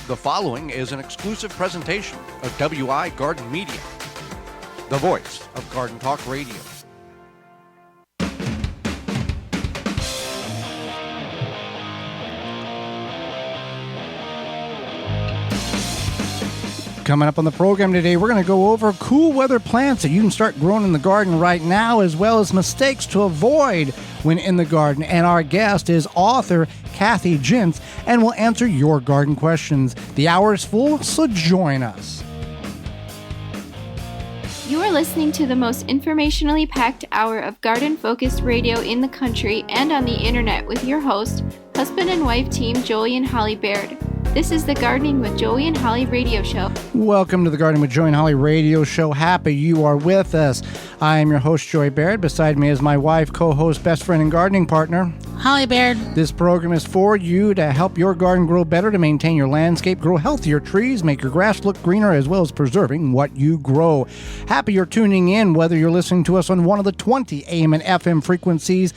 The following is an exclusive presentation of WI Garden Media, the voice of Garden Talk Radio. Coming up on the program today, we're going to go over cool weather plants that you can start growing in the garden right now, as well as mistakes to avoid when in the garden. And our guest is author Kathy Jentz, and we'll answer your garden questions. The hour is full, so join us. You are listening to the most informationally packed hour of garden-focused radio in the country and on the internet with your host, husband and wife team Joey and Holly Baird. This is the Gardening with Joey and Holly radio show. Welcome to the Gardening with Joey and Holly radio show. Happy you are with us. I am your host, Joey Baird. Beside me is my wife, co-host, best friend, and gardening partner, Holly Baird. This program is for you to help your garden grow better, to maintain your landscape, grow healthier trees, make your grass look greener, as well as preserving what you grow. Happy you're tuning in, whether you're listening to us on one of the 20 AM and FM frequencies,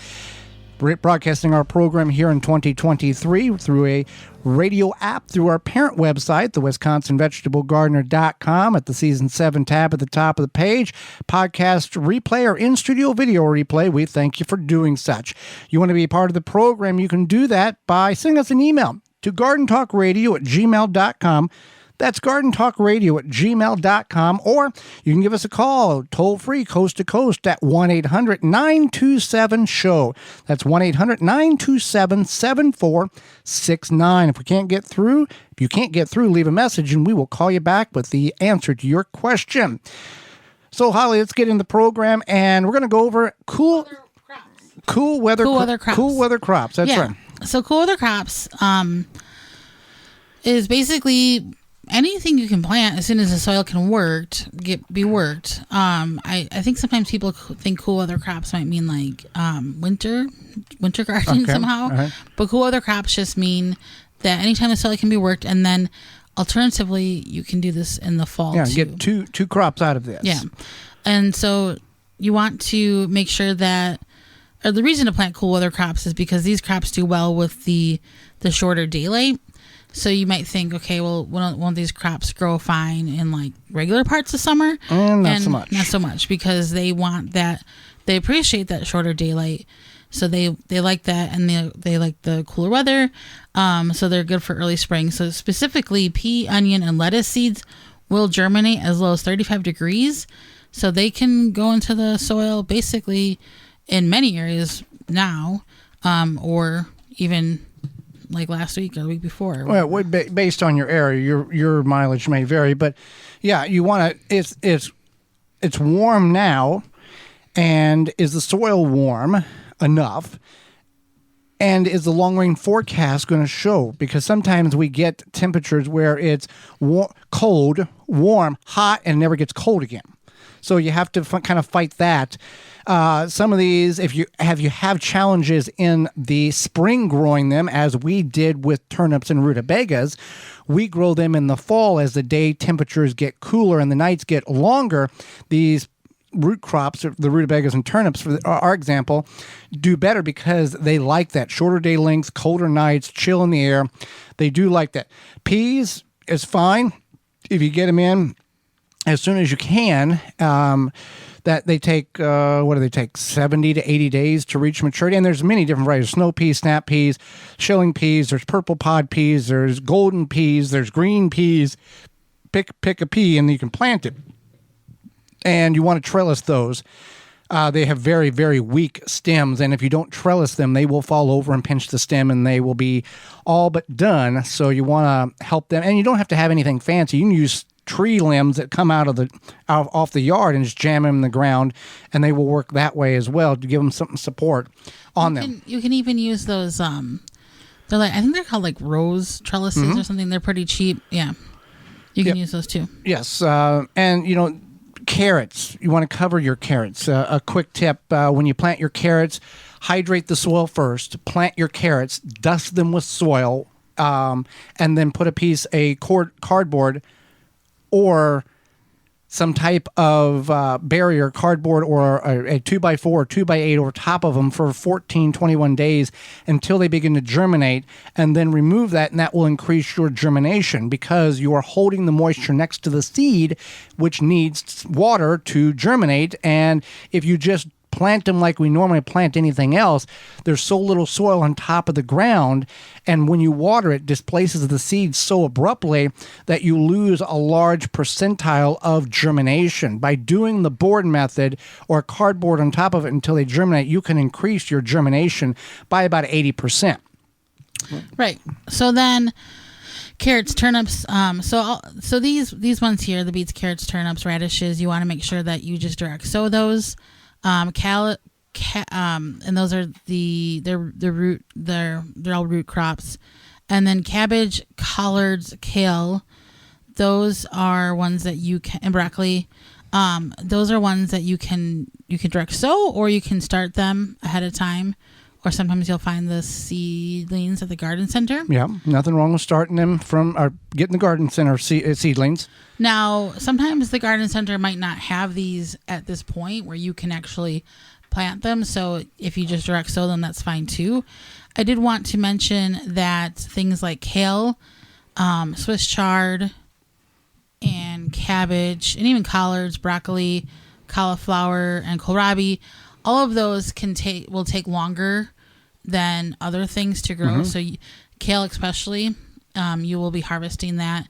broadcasting our program here in 2023 through a radio app, through our parent website, the WisconsinVegetableGardener.com, at the Season 7 tab at the top of the page, podcast replay or in-studio video replay. We thank you for doing such. You want to be a part of the program, you can do that by sending us an email to gardentalkradio@gmail.com. That's gardentalkradio@gmail.com, or you can give us a call, toll-free, coast-to-coast, at 1-800-927-SHOW. That's 1-800-927-7469. If you can't get through, leave a message, and we will call you back with the answer to your question. So, Holly, let's get in the program, and we're going to go over cool weather crops. That's right. So cool weather crops is basically anything you can plant as soon as the soil can be worked. I think sometimes people think cool weather crops might mean like winter gardening somehow. Right. But cool weather crops just mean that anytime the soil can be worked, and then alternatively you can do this in the fall. Yeah, too. Get two crops out of this. Yeah, and so you want to make sure that, or the reason to plant cool weather crops is because these crops do well with the shorter daylight. So you might think, okay, well, won't these crops grow fine in like regular parts of summer? Not so much. Not so much, because they want that. They appreciate that shorter daylight, so they like that, and they like the cooler weather. So they're good for early spring. So specifically, pea, onion, and lettuce seeds will germinate as low as 35 degrees. So they can go into the soil basically in many areas now, or even like last week or the week before. Well, based on your area, your mileage may vary, but yeah, you want to. It's warm now, and is the soil warm enough? And is the long-range forecast going to show? Because sometimes we get temperatures where it's cold, warm, hot, and never gets cold again. So you have to kind of fight that. Some of these, if you have challenges in the spring growing them, as we did with turnips and rutabagas, we grow them in the fall as the day temperatures get cooler and the nights get longer. These root crops, the rutabagas and turnips, for our example, do better because they like that shorter day length, colder nights, chill in the air. They do like that. Peas is fine if you get them in as soon as you can. That they take, 70 to 80 days to reach maturity. And there's many different varieties: snow peas, snap peas, shilling peas, there's purple pod peas, there's golden peas, there's green peas. Pick a pea and you can plant it. And you want to trellis those. They have very, very weak stems, and if you don't trellis them, they will fall over and pinch the stem, and they will be all but done. So you want to help them. And you don't have to have anything fancy. You can use tree limbs that come out of off the yard and just jam them in the ground, and they will work that way as well to give them some support on them. You can even use those. They're like, I think they're called like rose trellises or something. They're pretty cheap. Yeah, you can use those too. Yes, and carrots. You want to cover your carrots. A quick tip: when you plant your carrots, hydrate the soil first. Plant your carrots, dust them with soil, and then put a cardboard or some type of barrier, cardboard, or a 2x4 or 2x8 over top of them for 14, 21 days until they begin to germinate, and then remove that, and that will increase your germination because you are holding the moisture next to the seed, which needs water to germinate. And if you just plant them like we normally plant anything else, there's so little soil on top of the ground, and when you water it, displaces the seeds so abruptly that you lose a large percentile of germination. By doing the board method or cardboard on top of it until they germinate, you can increase your germination by about 80%. Right. So then carrots, turnips. So these ones here, the beets, carrots, turnips, radishes, you want to make sure that you just direct sow those. And those are they're all root crops. And then cabbage, collards, kale, those are ones that you can, and broccoli, those are ones that you can direct sow, or you can start them ahead of time, or sometimes you'll find the seedlings at the garden center. Yeah, nothing wrong with starting them from or getting the garden center seedlings. Now, sometimes the garden center might not have these at this point where you can actually plant them. So if you just direct sow them, that's fine too. I did want to mention that things like kale, Swiss chard, and cabbage, and even collards, broccoli, cauliflower, and kohlrabi, all of those will take longer than other things to grow. So kale especially, you will be harvesting that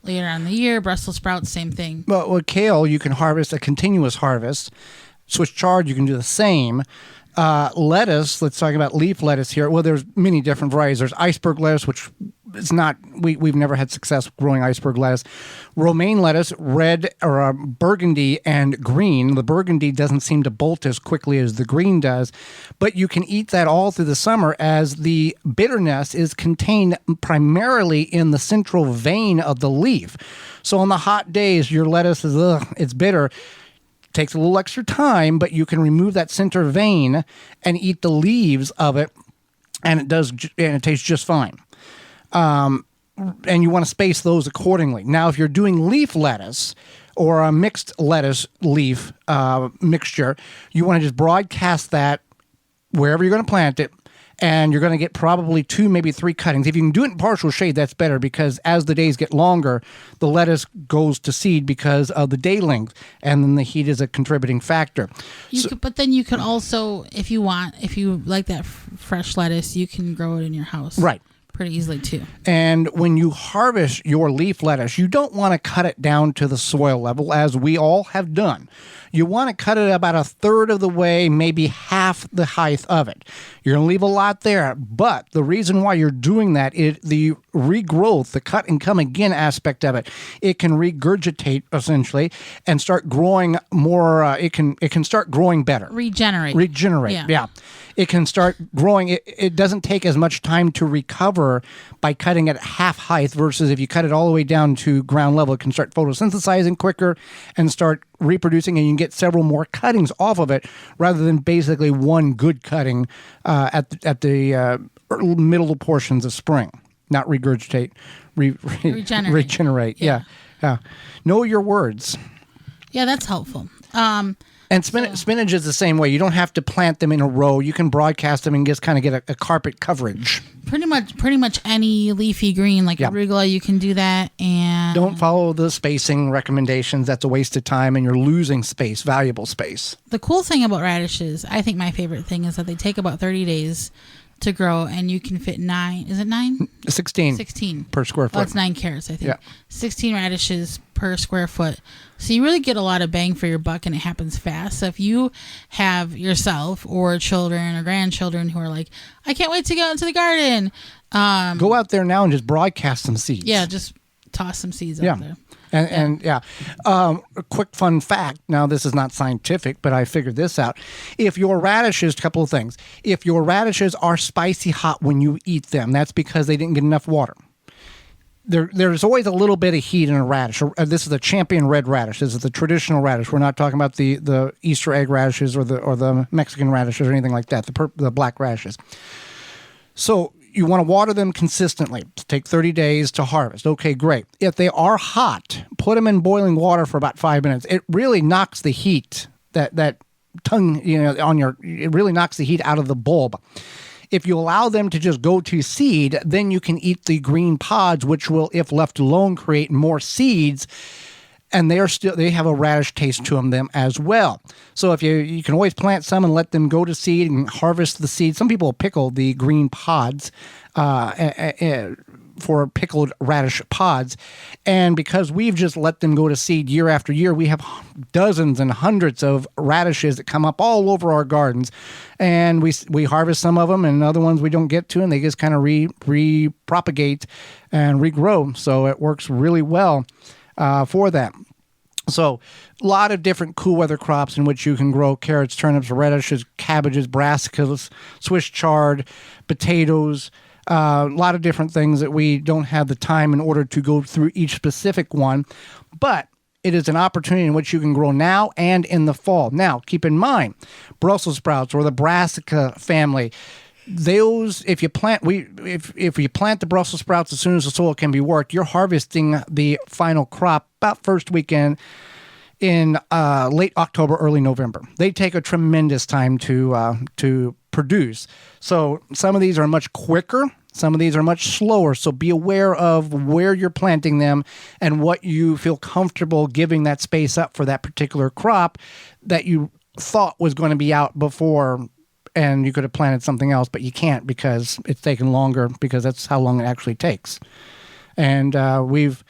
later on in the year. Brussels sprouts, same thing. Well, with kale, you can harvest a continuous harvest. Swiss chard, you can do the same. Lettuce, let's talk about leaf lettuce here. Well, there's many different varieties. There's iceberg lettuce, which is not, we've never had success growing iceberg lettuce. Romaine lettuce, red or burgundy and green. The burgundy doesn't seem to bolt as quickly as the green does, but you can eat that all through the summer as the bitterness is contained primarily in the central vein of the leaf. So on the hot days, your lettuce is, it's bitter. Takes a little extra time, but you can remove that center vein and eat the leaves of it, and it tastes just fine. And you want to space those accordingly. Now, if you're doing leaf lettuce or a mixed lettuce leaf mixture, you want to just broadcast that wherever you're going to plant it, and you're going to get probably 2, maybe 3 cuttings. If you can do it in partial shade, that's better, because as the days get longer, the lettuce goes to seed because of the day length, and then the heat is a contributing factor. But then you could also, if you like that fresh lettuce, you can grow it in your house. Right. Pretty easily too. And when you harvest your leaf lettuce, you don't want to cut it down to the soil level, as we all have done. You want to cut it about 1/3 of the way, maybe half the height of it. You're going to leave a lot there, but the reason why you're doing that is the regrowth, the cut and come again aspect of it. It can regurgitate essentially and start growing more. It can start growing better. Regenerate. Yeah. It can start growing. It doesn't take as much time to recover by cutting it half height versus if you cut it all the way down to ground level. It can start photosynthesizing quicker and start reproducing, and you can get several more cuttings off of it rather than basically one good cutting at the middle portions of spring. Not regurgitate, regenerate. Yeah. Know your words. Yeah, that's helpful. And spinach is the same way. You don't have to plant them in a row. You can broadcast them and just kind of get a carpet coverage. Pretty much any leafy green, like arugula, you can do that. And don't follow the spacing recommendations. That's a waste of time, and you're losing space, valuable space. The cool thing about radishes, I think my favorite thing, is that they take about 30 days to grow, and you can fit 9. Is it 9? 16 per square foot. Well, it's 9 carrots, I think. Yeah. 16 radishes per square foot. So you really get a lot of bang for your buck, and it happens fast. So if you have yourself or children or grandchildren who are like, I can't wait to go into the garden. Go out there now and just broadcast some seeds. Yeah, just toss some seeds out there. A quick fun fact. Now, this is not scientific, but I figured this out. If your radishes, a couple of things. If your radishes are spicy hot when you eat them, that's because they didn't get enough water. There's always a little bit of heat in a radish. This is a champion red radish. This is the traditional radish. We're not talking about the Easter egg radishes or the Mexican radishes or anything like that. The black radishes. So you want to water them consistently. Take 30 days to harvest. Okay, great. If they are hot, put them in boiling water for about 5 minutes. It really knocks the heat, that tongue, it really knocks the heat out of the bulb. If you allow them to just go to seed, then you can eat the green pods, which will, if left alone, create more seeds. And they have a radish taste to them as well. So if you can always plant some and let them go to seed and harvest the seed. Some people pickle the green pods for pickled radish pods. And because we've just let them go to seed year after year, we have dozens and hundreds of radishes that come up all over our gardens. And we harvest some of them, and other ones we don't get to, and they just kind of re-propagate and regrow. So it works really well for that. So a lot of different cool weather crops in which you can grow carrots, turnips, radishes, cabbages, brassicas, Swiss chard, potatoes, a lot of different things that we don't have the time in order to go through each specific one. But it is an opportunity in which you can grow now and in the fall. Now, keep in mind, Brussels sprouts or the brassica family, those, if you plant the Brussels sprouts as soon as the soil can be worked, you're harvesting the final crop about first weekend in late October, early November. They take a tremendous time to produce. So some of these are much quicker. Some of these are much slower. So be aware of where you're planting them and what you feel comfortable giving that space up for that particular crop that you thought was going to be out before. And you could have planted something else, but you can't because it's taken longer, because that's how long it actually takes. And we've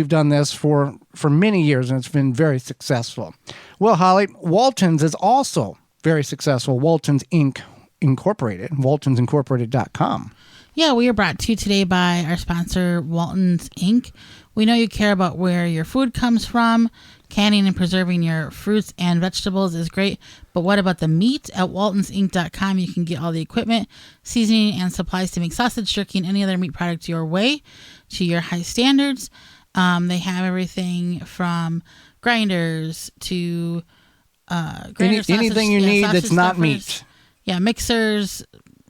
done this for many years, and it's been very successful. Well, Holly, Walton's is also very successful. Walton's Inc. Incorporated, waltonsincorporated.com. Yeah, we are brought to you today by our sponsor, Walton's Inc. We know you care about where your food comes from. Canning and preserving your fruits and vegetables is great, but what about the meat? At waltonsinc.com, you can get all the equipment, seasoning, and supplies to make sausage, jerky, and any other meat product your way to your high standards. They have everything from grinders to anything you need that's not meat. Yeah, mixers,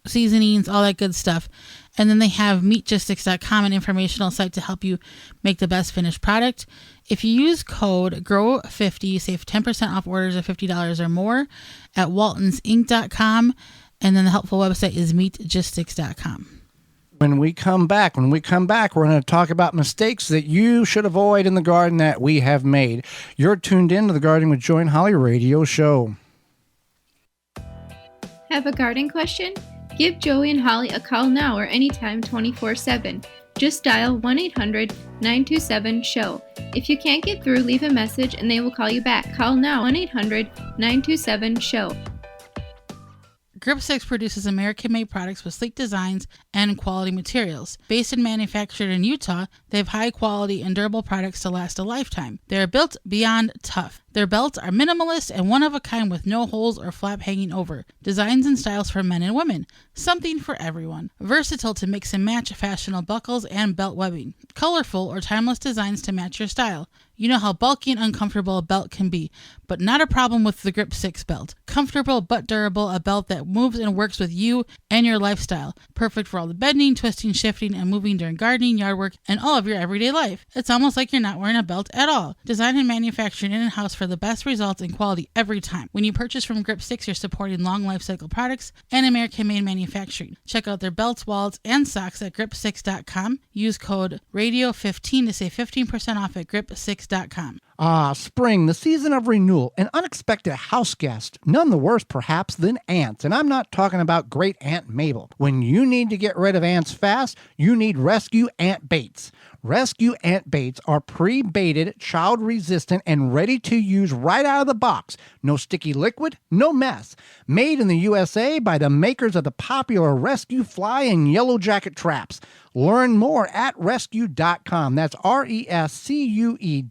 seasonings, all that good stuff. And then they have meatgistics.com, an informational site to help you make the best finished product. If you use code GROW50, you save 10% off orders of $50 or more at waltonsinc.com. And then the helpful website is meatgistics.com. When we come back, we're going to talk about mistakes that you should avoid in the garden that we have made. You're tuned in to the Gardening with Joy and Holly radio show. Have a garden question? Give Joey and Holly a call now or anytime 24/7. Just dial 1-800-927-SHOW. If you can't get through, leave a message and they will call you back. Call now 1-800-927-SHOW. Grip 6 produces American-made products with sleek designs and quality materials. Based and manufactured in Utah, they have high-quality and durable products to last a lifetime. They are built beyond tough. Their belts are minimalist and one-of-a-kind with no holes or flap hanging over. Designs and styles for men and women. Something for everyone. Versatile to mix and match fashionable buckles and belt webbing. Colorful or timeless designs to match your style. You know how bulky and uncomfortable a belt can be, but not a problem with the Grip 6 belt. Comfortable but durable, a belt that moves and works with you and your lifestyle. Perfect for all the bending, twisting, shifting, and moving during gardening, yard work, and all of your everyday life. It's almost like you're not wearing a belt at all. Designed and manufactured in-house for the best results and quality every time. When you purchase from Grip 6, you're supporting long life cycle products and American-made manufacturing. Check out their belts, wallets, and socks at grip6.com. Use code RADIO15 to save 15% off at grip6.com. Spring, the season of renewal, an unexpected house guest, none the worse perhaps than ants. And I'm not talking about great Aunt Mabel. When you need to get rid of ants fast, you need Rescue Ant Baits. Rescue Ant Baits are pre-baited, child-resistant, and ready to use right out of the box. No sticky liquid, no mess. Made in the USA by the makers of the popular Rescue Fly and Yellow Jacket traps. Learn more at rescue.com. That's RESCUE.com.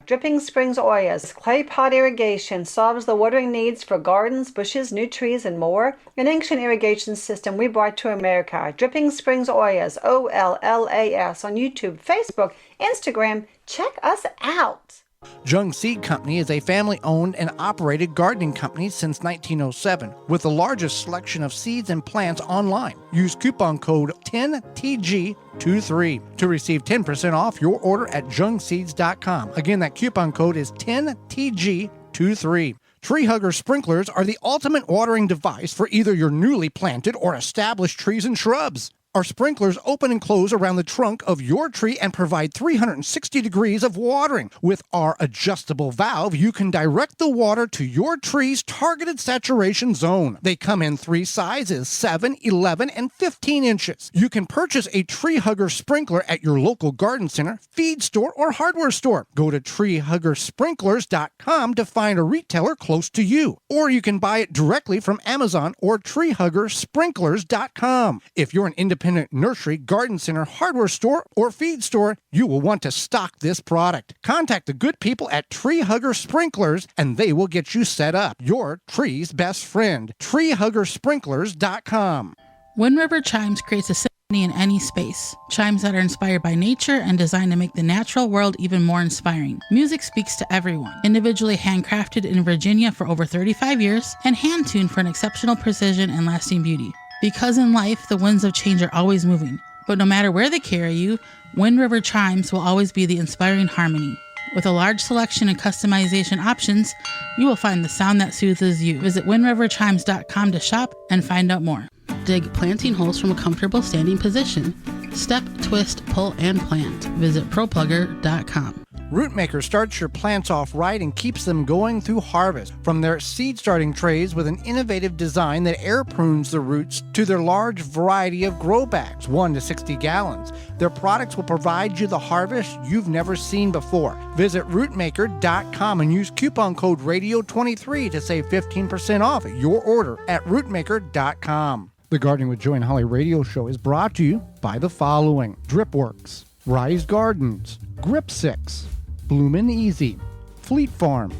Dripping Springs Oyas clay pot irrigation solves the watering needs for gardens, bushes, new trees, and more. An ancient irrigation system we brought to America. Dripping Springs Oyas, OLLAS, on YouTube, Facebook, Instagram. Check us out. Jung Seed Company is a family-owned and operated gardening company since 1907, with the largest selection of seeds and plants online. Use coupon code 10TG23 to receive 10% off your order at jungseeds.com. Again, that coupon code is 10TG23. Tree Hugger sprinklers are the ultimate watering device for either your newly planted or established trees and shrubs. Our sprinklers open and close around the trunk of your tree and provide 360 degrees of watering. With our adjustable valve, you can direct the water to your tree's targeted saturation zone. They come in 3 sizes, 7, 11, and 15 inches. You can purchase a Tree Hugger sprinkler at your local garden center, feed store, or hardware store. Go to treehuggersprinklers.com to find a retailer close to you. Or you can buy it directly from Amazon or treehuggersprinklers.com. If you're an independent nursery, garden center, hardware store, or feed store, you will want to stock this product. Contact the good people at Tree Hugger Sprinklers and they will get you set up. Your tree's best friend. treehuggersprinklers.com. Wind River Chimes creates a symphony in any space. Chimes that are inspired by nature and designed to make the natural world even more inspiring. Music speaks to everyone. Individually handcrafted in Virginia for over 35 years and hand-tuned for an exceptional precision and lasting beauty. Because in life, the winds of change are always moving. But no matter where they carry you, Wind River Chimes will always be the inspiring harmony. With a large selection and customization options, you will find the sound that soothes you. Visit windriverchimes.com to shop and find out more. Dig planting holes from a comfortable standing position. Step, twist, pull, and plant. Visit ProPlugger.com. Rootmaker starts your plants off right and keeps them going through harvest. From their seed starting trays with an innovative design that air prunes the roots to their large variety of grow bags, 1 to 60 gallons. Their products will provide you the harvest you've never seen before. Visit rootmaker.com and use coupon code RADIO23 to save 15% off your order at rootmaker.com. The Gardening with Joy and Holly radio show is brought to you by the following: Dripworks, Rise Gardens, Grip 6, Bloomin' Easy, Fleet Farm,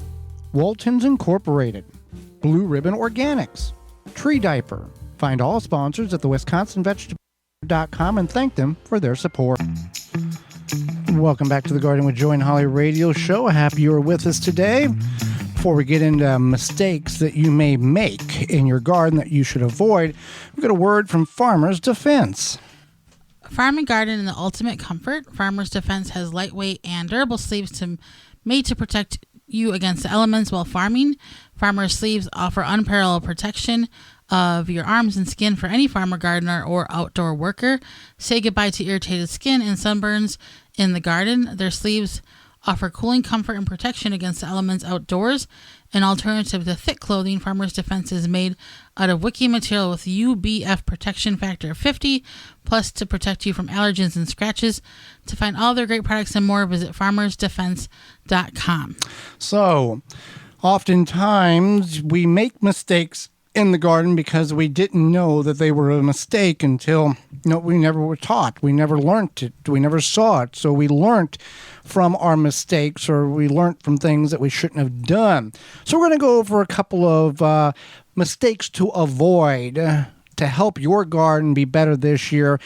Waltons Incorporated, Blue Ribbon Organics, Tree Diaper. Find all sponsors at the WisconsinVegetable.com and thank them for their support. Welcome back to the Gardening with Joy and Holly radio show. Happy you are with us today. Before we get into mistakes that you may make in your garden that you should avoid, we've got a word from Farmers Defense. Farm and garden in the ultimate comfort. Farmers Defense has lightweight and durable sleeves made to protect you against the elements while farming. Farmer sleeves offer unparalleled protection of your arms and skin for any farmer, gardener, or outdoor worker. Say goodbye to irritated skin and sunburns in the garden. Their sleeves offer cooling comfort and protection against the elements outdoors. An alternative to thick clothing, Farmers Defense is made out of wicking material with UBF protection factor of 50, plus to protect you from allergens and scratches. To find all their great products and more, visit farmersdefense.com. So, oftentimes we make mistakes in the garden because we didn't know that they were a mistake until we never were taught. We never learned it. We never saw it. So we learned from our mistakes, or we learned from things that we shouldn't have done. So we're going to go over a couple of mistakes to avoid to help your garden be better this year,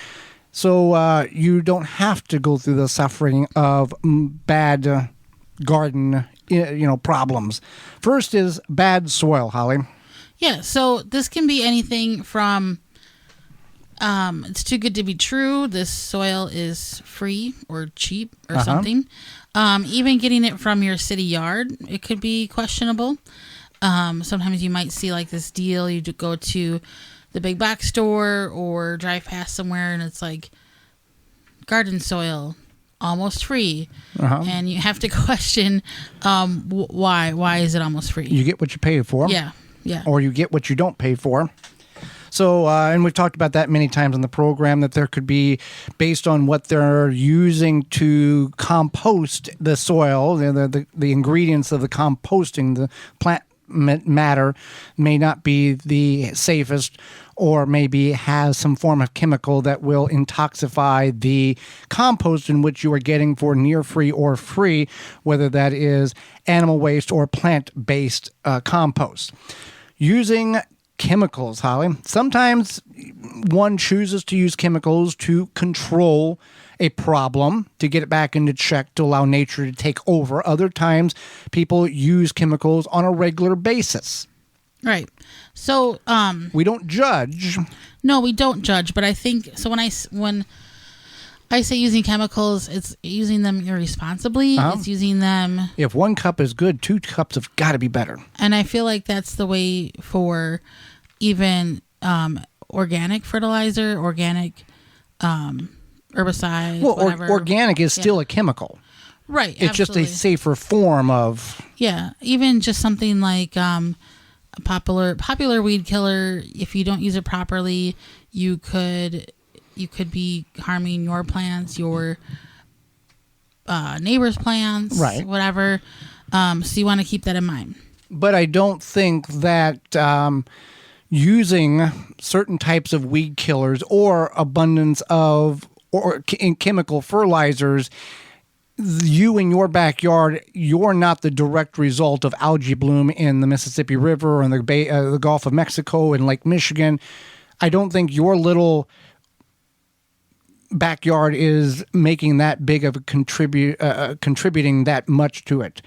so you don't have to go through the suffering of bad garden problems. First is bad soil, Holly. Yeah, so this can be anything from it's too good to be true, this soil is free or cheap or something. Even getting it from your city yard, it could be questionable. Sometimes you might see like this deal, you go to the big box store or drive past somewhere and it's like garden soil, almost free. And you have to question why is it almost free? You get what you pay for. Yeah. Or you get what you don't pay for. So, and we've talked about that many times on the program, that there could be, based on what they're using to compost the soil, the ingredients of the composting, the plant matter may not be the safest, or maybe has some form of chemical that will intoxify the compost in which you are getting for near free or free, whether that is animal waste or plant-based compost. Using chemicals, Holly. Sometimes one chooses to use chemicals to control a problem, to get it back into check, to allow nature to take over. Other times, people use chemicals on a regular basis. Right. So, we don't judge. No, we don't judge. But I think so. When I say using chemicals, it's using them irresponsibly. It's using them. If 1 cup is good, 2 cups have got to be better. And I feel like that's the way for even organic fertilizer, organic herbicide. Well, whatever. Organic is still a chemical. Right. It's absolutely. just a safer form of. Yeah. Even just something like a popular weed killer. If you don't use it properly, you could be harming your plants, your neighbor's plants, right? Whatever. So you want to keep that in mind. But I don't think that using certain types of weed killers or abundance of in chemical fertilizers, you in your backyard, you're not the direct result of algae bloom in the Mississippi River or in the Gulf of Mexico and Lake Michigan. I don't think your little backyard is making that big of a contributing that much to it.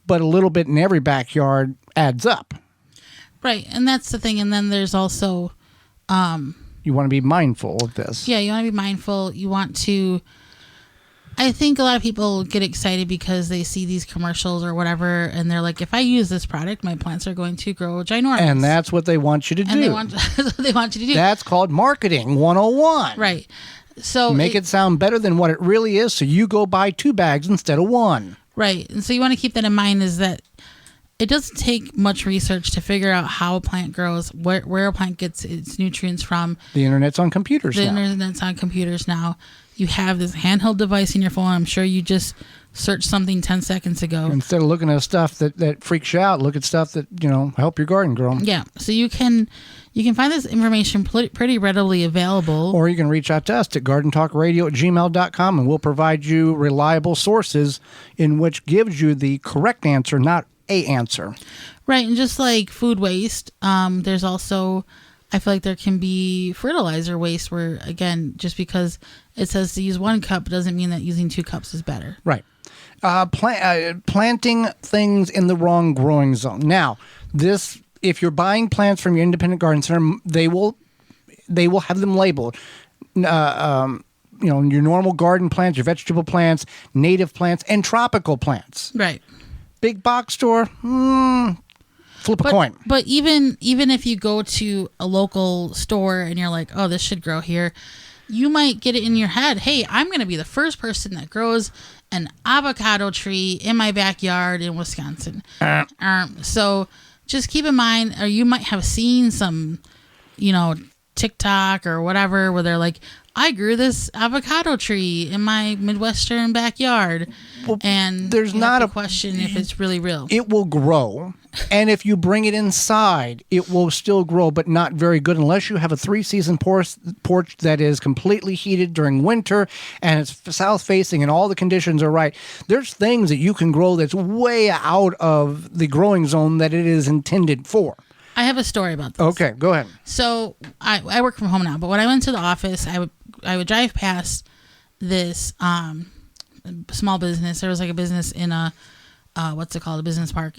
But a little bit in every backyard adds up. Right, and that's the thing. And then there's also... you want to be mindful of this. Yeah, you want to be mindful. You want to... I think a lot of people get excited because they see these commercials or whatever, and they're like, if I use this product, my plants are going to grow ginormous. And that's what they want you to do. That's what they want you to do. That's called marketing 101. Right. So make it sound better than what it really is, so you go buy 2 bags instead of 1. Right. And so you want to keep that in mind, is that it doesn't take much research to figure out how a plant grows, where a plant gets its nutrients from. The internet's on computers now. The internet's on computers now. You have this handheld device in your phone. I'm sure you just searched something 10 seconds ago. Instead of looking at stuff that freaks you out, look at stuff that, help your garden grow. Yeah. So you can find this information pretty readily available. Or you can reach out to us at gardentalkradio@gmail.com, and we'll provide you reliable sources in which gives you the correct answer, not a answer. Right. And just like food waste, there's also, I feel like there can be fertilizer waste where, again, just because it says to use 1 cup doesn't mean that using 2 cups is better. Right. Planting things in the wrong growing zone. Now, if you're buying plants from your independent garden center, they will have them labeled. Your normal garden plants, your vegetable plants, native plants, and tropical plants. Right. Big box store, flip a coin. But even if you go to a local store and you're like, oh, this should grow here, you might get it in your head, hey, I'm going to be the first person that grows an avocado tree in my backyard in Wisconsin. So just keep in mind, or you might have seen some, TikTok or whatever, where they're like, I grew this avocado tree in my Midwestern backyard. Well, and there's not a question if it's really real. It will grow. And if you bring it inside, it will still grow, but not very good unless you have a 3-season porch that is completely heated during winter and it's south facing and all the conditions are right. There's things that you can grow that's way out of the growing zone that it is intended for. I have a story about this. Okay, go ahead. So I work from home now, but when I went to the office, I would drive past this small business. There was like a business in a business park,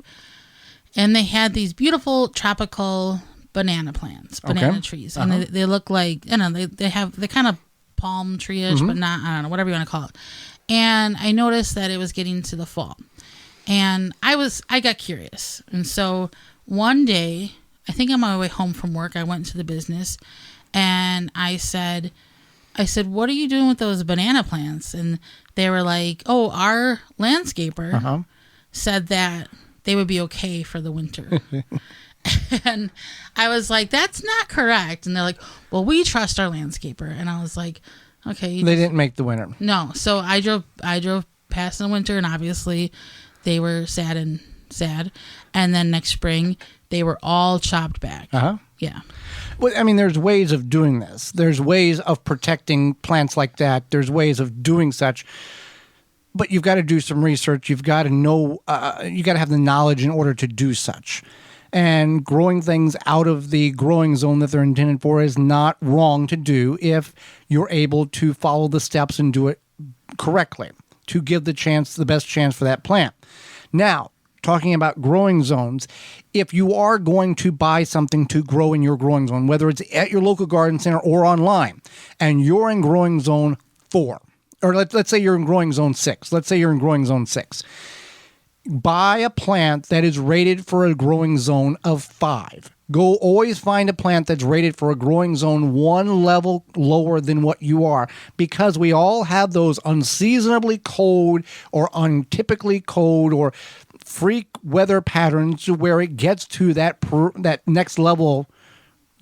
and they had these beautiful tropical banana plants, banana trees, and they look like they kind of palm tree-ish, but not, I don't know, whatever you want to call it. And I noticed that it was getting to the fall, and I got curious, and so one day, I think on my way home from work, I went to the business and I said, what are you doing with those banana plants? And they were like, oh, our landscaper said that they would be okay for the winter. And I was like, that's not correct. And they're like, well, we trust our landscaper. And I was like, okay. They didn't make the winter. No. So I drove past in the winter, and obviously they were sad. And then next spring, they were all chopped back. Yeah. Well, I mean, there's ways of doing this. There's ways of protecting plants like that. There's ways of doing such. But you've got to do some research. You've got to know, you got to have the knowledge in order to do such. and growing things out of the growing zone that they're intended for is not wrong to do if you're able to follow the steps and do it correctly to give the best chance for that plant. Now, talking about growing zones, if you are going to buy something to grow in your growing zone, whether it's at your local garden center or online, and you're in growing zone 4, or let's say you're in growing zone 6. Let's say you're in growing zone 6. Buy a plant that is rated for a growing zone of 5. Go always find a plant that's rated for a growing zone 1 level lower than what you are, because we all have those unseasonably cold or untypically cold or freak weather patterns where it gets to that next level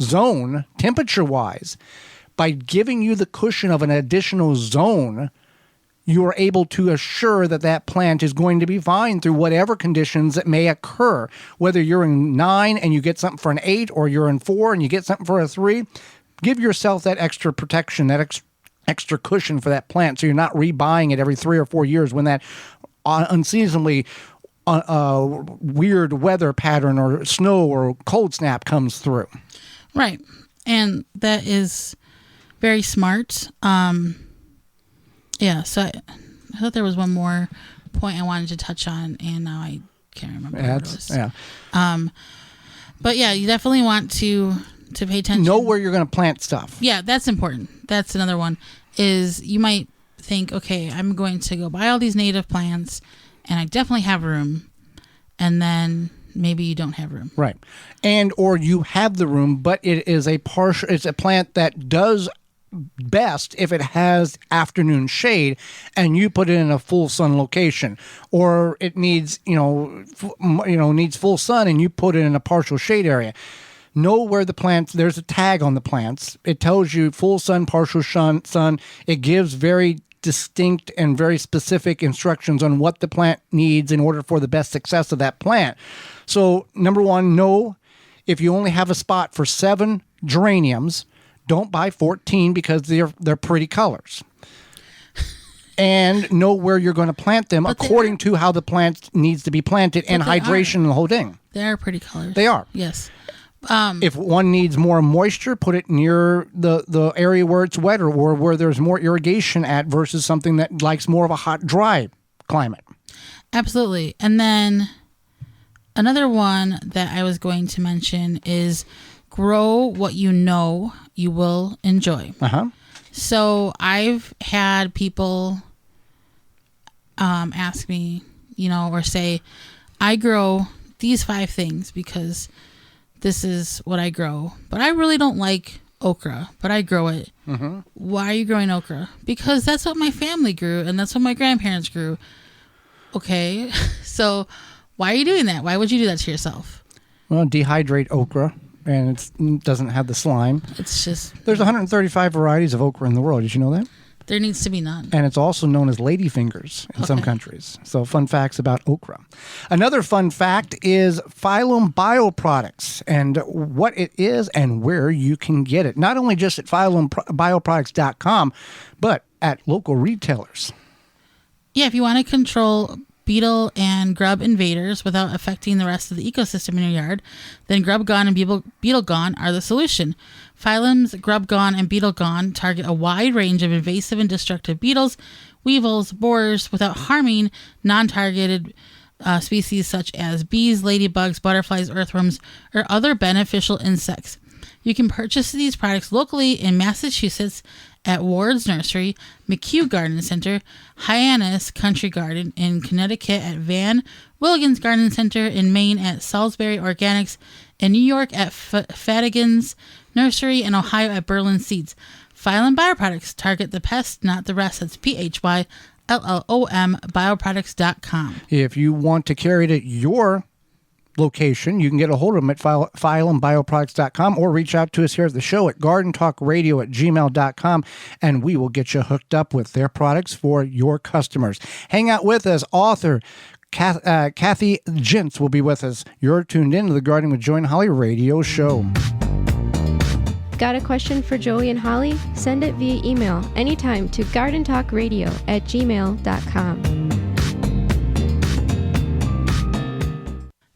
zone temperature-wise. By giving you the cushion of an additional zone, you are able to assure that that plant is going to be fine through whatever conditions that may occur. Whether you're in 9 and you get something for an 8, or you're in 4 and you get something for a 3, give yourself that extra protection, that extra cushion for that plant, so you're not rebuying it every 3 or 4 years when that unseasonably weird weather pattern or snow or cold snap comes through. Right. And that is very smart. Yeah, so I thought there was one more point I wanted to touch on, and now I can't remember what it was. Yeah. But yeah, you definitely want to pay attention. Know where you're going to plant stuff. Yeah, that's important. That's another one, is you might think, okay, I'm going to go buy all these native plants, and I definitely have room, and then maybe you don't have room. Right. And or you have the room, but it's a plant that does best if it has afternoon shade and you put it in a full sun location, or it needs needs full sun and you put it in a partial shade area. Know where the plants, there's a tag on the plants. It tells you full sun, partial sun. It gives very distinct and very specific instructions on what the plant needs in order for the best success of that plant. So number 1, know if you only have a spot for 7 geraniums, don't buy 14 because they're pretty colors. And know where you're going to plant them according to how the plant needs to be planted and hydration and the whole thing. They are pretty colors. They are. Yes. If one needs more moisture, put it near the area where it's wetter or where there's more irrigation at versus something that likes more of a hot, dry climate. Absolutely. And then another one that I was going to mention is grow what you know you will enjoy. Uh-huh. So I've had people ask me, or say, I grow these 5 things because this is what I grow, but I really don't like okra, but I grow it. Mm-hmm. Why are you growing okra? Because that's what my family grew and that's what my grandparents grew. Okay, so why are you doing that? Why would you do that to yourself? Well, dehydrate okra, and it doesn't have the slime. It's just... There's 135 varieties of okra in the world. Did you know that? There needs to be none. And it's also known as ladyfingers in some countries. So fun facts about okra. Another fun fact is Phylum Bioproducts and what it is and where you can get it. Not only just at phyllumbioproducts.com, but at local retailers. Yeah, if you want to control beetle and grub invaders without affecting the rest of the ecosystem in your yard, then Grub Gone and Beetle Gone are the solution. Phylum's Grub Gone and Beetle Gone target a wide range of invasive and destructive beetles, weevils, borers without harming non-targeted species such as bees, ladybugs, butterflies, earthworms, or other beneficial insects. You can purchase these products locally in Massachusetts at Ward's Nursery, McHugh Garden Center, Hyannis Country Garden in Connecticut at Van Willigens Garden Center, in Maine at Salisbury Organics, in New York at Fadigan's Nursery, and Ohio at Berlin Seeds. Phylum Bioproducts target the pest, not the rest. That's PHYLLOM bioproducts.com. If you want to carry it at your location, you can get a hold of them at phyllumbioproducts.com or reach out to us here at the show at gardentalkradio@gmail.com, and we will get you hooked up with their products for your customers. Hang out with us. Author Kathy Jentz will be with us. You're tuned in to the Gardening with Joy and Holly radio show. Got a question for Joey and Holly? Send it via email anytime to gardentalkradio@gmail.com.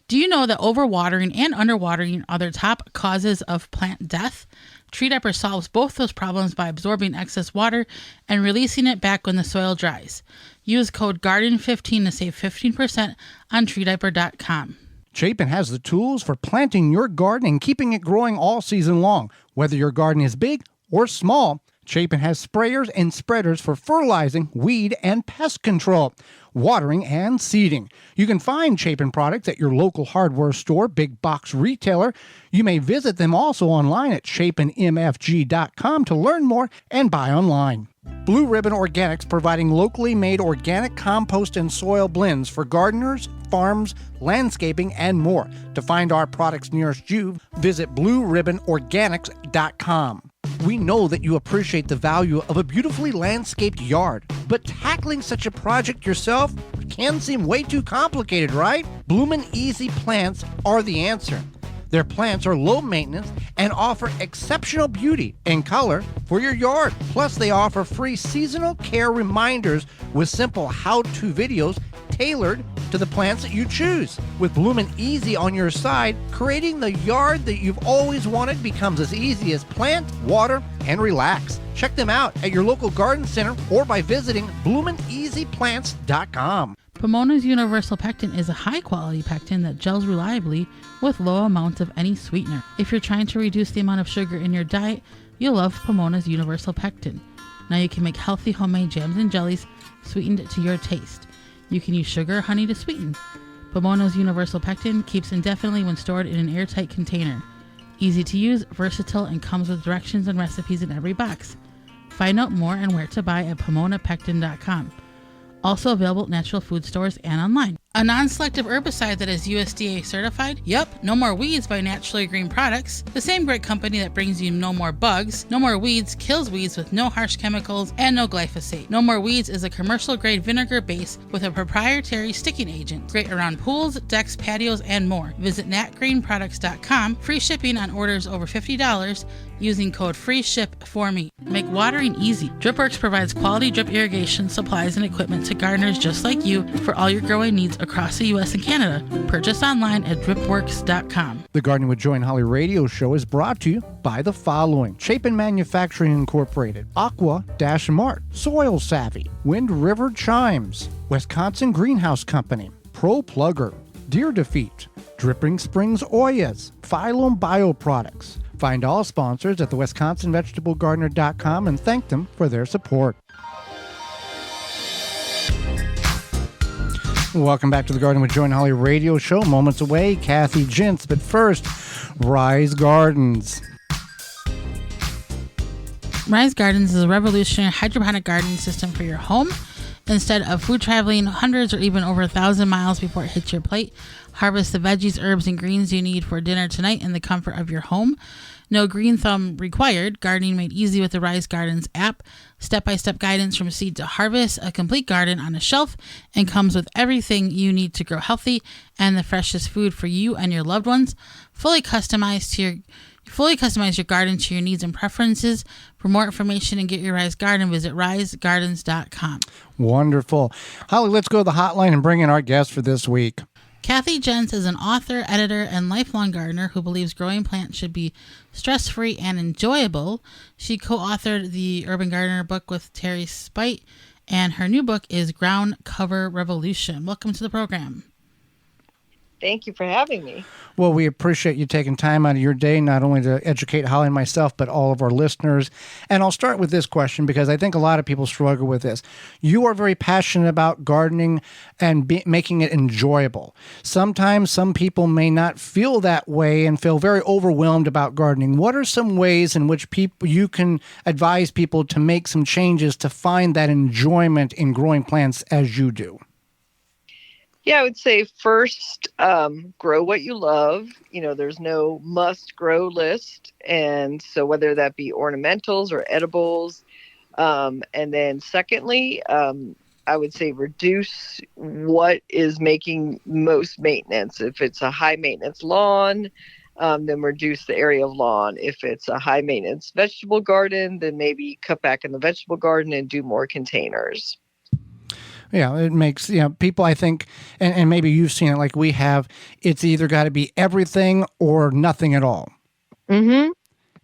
Do Do you know that overwatering and underwatering are the top causes of plant death? Tree Diaper solves both those problems by absorbing excess water and releasing it back when the soil dries. Use code GARDEN15 to save 15% on treediaper.com. Chapin has the tools for planting your garden and keeping it growing all season long. Whether your garden is big or small, Chapin has sprayers and spreaders for fertilizing, weed, and pest control, watering, and seeding. You can find Chapin products at your local hardware store, big box retailer. You may visit them also online at chapinmfg.com to learn more and buy online. Blue Ribbon Organics, providing locally made organic compost and soil blends for gardeners, farms, landscaping, and more. To find our products nearest you, visit blueribbonorganics.com. We know that you appreciate the value of a beautifully landscaped yard, but tackling such a project yourself can seem way too complicated, right? Bloomin' Easy plants are the answer. Their plants are low maintenance and offer exceptional beauty and color for your yard. Plus, they offer free seasonal care reminders with simple how-to videos tailored to the plants that you choose. With Bloomin' Easy on your side, creating the yard that you've always wanted becomes as easy as plant, water, and relax. Check them out at your local garden center or by visiting bloomineasyplants.com. Pomona's Universal Pectin is a high-quality pectin that gels reliably with low amounts of any sweetener. If you're trying to reduce the amount of sugar in your diet, you'll love Pomona's Universal Pectin. Now you can make healthy homemade jams and jellies sweetened to your taste. You can use sugar or honey to sweeten. Pomona's Universal Pectin keeps indefinitely when stored in an airtight container. Easy to use, versatile, and comes with directions and recipes in every box. Find out more and where to buy at PomonaPectin.com. Also available at natural food stores and online. A non-selective herbicide that is USDA certified? Yep, No More Weeds by Naturally Green Products. The same great company that brings you No More Bugs. No More Weeds kills weeds with no harsh chemicals and no glyphosate. No More Weeds is a commercial-grade vinegar base with a proprietary sticking agent. Great around pools, decks, patios, and more. Visit natgreenproducts.com. Free shipping on orders over $50 using code FREESHIP4ME. Make watering easy. DripWorks provides quality drip irrigation supplies and equipment to gardeners just like you for all your growing needs across the U.S. and Canada. Purchase online at dripworks.com. The Gardening with Joy and Holly radio show is brought to you by the following: Chapin Manufacturing Incorporated, Aqua-Mart, Soil Savvy, Wind River Chimes, Wisconsin Greenhouse Company, Pro Plugger, Deer Defeat, Dripping Springs Oyas, Phylum Bioproducts. Find all sponsors at the WisconsinVegetableGardener.com and thank them for their support. Welcome back to the Garden with Joy and Holly radio show. Moments away, Kathy Jentz. But first, Rise Gardens. Rise Gardens is a revolutionary hydroponic gardening system for your home. Instead of food traveling hundreds or even over 1,000 miles before it hits your plate, harvest the veggies, herbs, and greens you need for dinner tonight in the comfort of your home. No green thumb required. Gardening made easy with the Rise Gardens app. Step-by-step guidance from seed to harvest, a complete garden on a shelf, and comes with everything you need to grow healthy and the freshest food for you and your loved ones. Fully customize your garden to your needs and preferences. For more information and get your Rise Garden, visit risegardens.com. Wonderful. Holly, let's go to the hotline and bring in our guest for this week. Kathy Jentz is an author, editor, and lifelong gardener who believes growing plants should be stress-free and enjoyable. She co-authored the Urban Gardener book with Terry Spite, and her new book is Ground Cover Revolution. Welcome to the program. Thank you for having me. Well, we appreciate you taking time out of your day, not only to educate Holly and myself, but all of our listeners. And I'll start with this question because I think a lot of people struggle with this. You are very passionate about gardening and making it enjoyable. Sometimes some people may not feel that way and feel very overwhelmed about gardening. What are some ways in which you can advise people to make some changes to find that enjoyment in growing plants as you do? Yeah, I would say first, grow what you love. You know, there's no must grow list. And so whether that be ornamentals or edibles. And then secondly, I would say reduce what is making most maintenance. If it's a high maintenance lawn, then reduce the area of lawn. If it's a high maintenance vegetable garden, then maybe cut back in the vegetable garden and do more containers. Yeah, it makes, people, I think, and maybe you've seen it like we have, it's either got to be everything or nothing at all. Mm-hmm.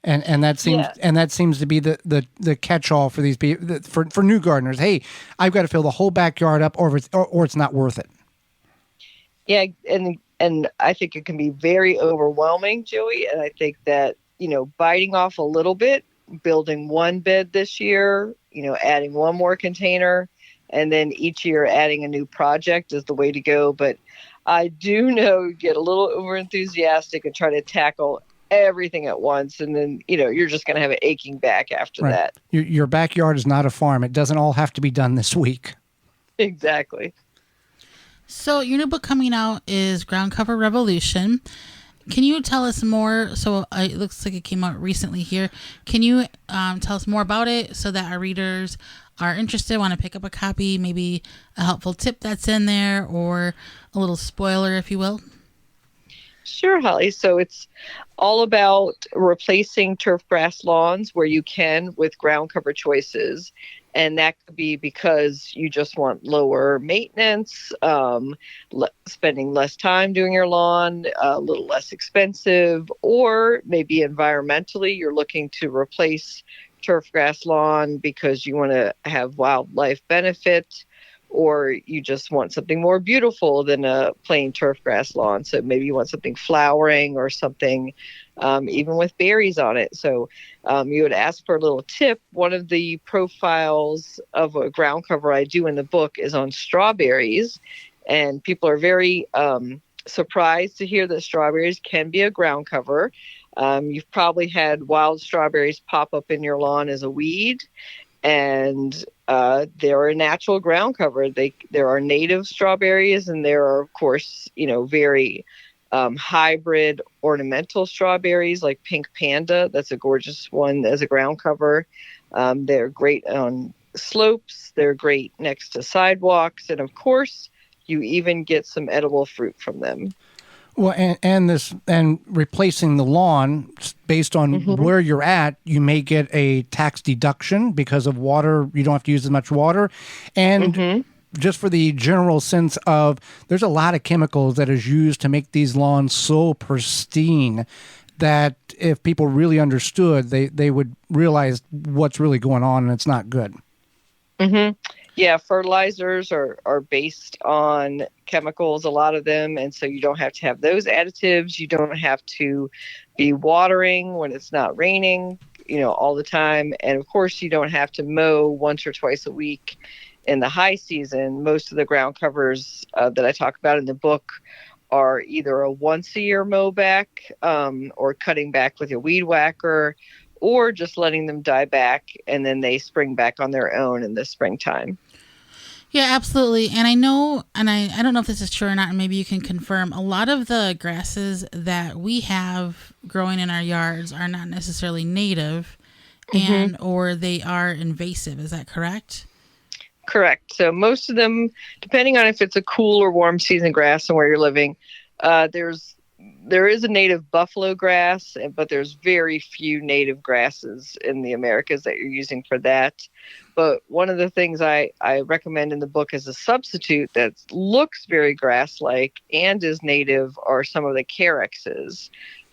And that seems to be the catch all for these people, for new gardeners. Hey, I've got to fill the whole backyard up, or it's not worth it. Yeah, and I think it can be very overwhelming, Joey. And I think that, biting off a little bit, building one bed this year, adding one more container, and then each year adding a new project is the way to go. But I do know you get a little over enthusiastic and try to tackle everything at once. And then, you're just going to have an aching back after that. Your backyard is not a farm. It doesn't all have to be done this week. Exactly. So your new book coming out is Ground Cover Revolution. Can you tell us more? So it looks like it came out recently here. Can you tell us more about it so that our readers are interested, want to pick up a copy, maybe a helpful tip that's in there, or a little spoiler, if you will? Sure, Holly. So it's all about replacing turf grass lawns where you can with ground cover choices. And that could be because you just want lower maintenance, spending less time doing your lawn, a little less expensive, or maybe environmentally, you're looking to replace turf grass lawn because you want to have wildlife benefit, or you just want something more beautiful than a plain turf grass lawn. So maybe you want something flowering or something even with berries on it. So you would ask for a little tip. One of the profiles of a ground cover I do in the book is on strawberries. And people are very surprised to hear that strawberries can be a ground cover. You've probably had wild strawberries pop up in your lawn as a weed. And they're a natural ground cover. There are native strawberries, and there are, of course, very hybrid ornamental strawberries like Pink Panda. That's a gorgeous one as a ground cover. They're great on slopes. They're great next to sidewalks. And, of course, you even get some edible fruit from them. Well, and replacing the lawn based on where you're at, you may get a tax deduction because of water. You don't have to use as much water. And just for the general sense of, there's a lot of chemicals that is used to make these lawns so pristine that if people really understood, they would realize what's really going on, and it's not good. Yeah, fertilizers are based on chemicals, a lot of them. And so you don't have to have those additives. You don't have to be watering when it's not raining, all the time. And of course, you don't have to mow once or twice a week in the high season. Most of the ground covers that I talk about in the book are either a once a year mow back or cutting back with a weed whacker, or just letting them die back and then they spring back on their own in the springtime. Yeah, absolutely. And I know, and I don't know if this is true or not, and maybe you can confirm, a lot of the grasses that we have growing in our yards are not necessarily native and or they are invasive. Is that correct? Correct. So most of them, depending on if it's a cool or warm season grass and where you're living, there is a native buffalo grass, but there's very few native grasses in the Americas that you're using for that. But one of the things I recommend in the book as a substitute that looks very grass-like and is native are some of the carexes.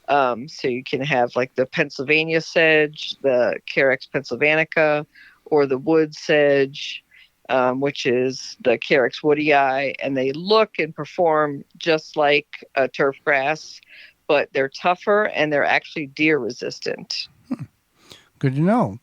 So you can have like the Pennsylvania sedge, the Carex pennsylvanica, or the wood sedge, which is the Carex woodii, and they look and perform just like a turf grass, but they're tougher and they're actually deer resistant. Good to know.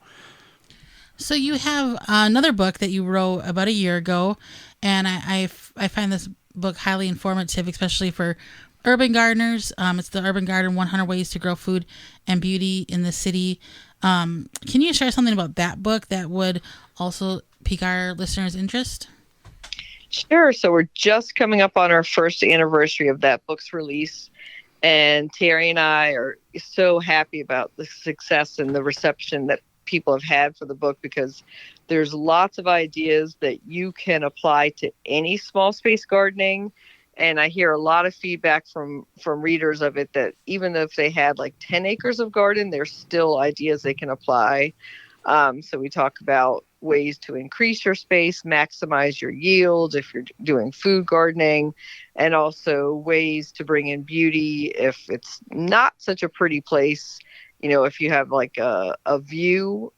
So you have another book that you wrote about a year ago, and I find this book highly informative, especially for urban gardeners. It's the Urban Garden 100 Ways to Grow Food and Beauty in the City. Can you share something about that book that would also pique our listeners' interest? Sure. So we're just coming up on our first anniversary of that book's release. And Terry and I are so happy about the success and the reception that people have had for the book, because there's lots of ideas that you can apply to any small space gardening. And I hear a lot of feedback from readers of it that even if they had like 10 acres of garden, there's still ideas they can apply. So we talk about, ways to increase your space, maximize your yield if you're doing food gardening, and also ways to bring in beauty if it's not such a pretty place. If you have like a view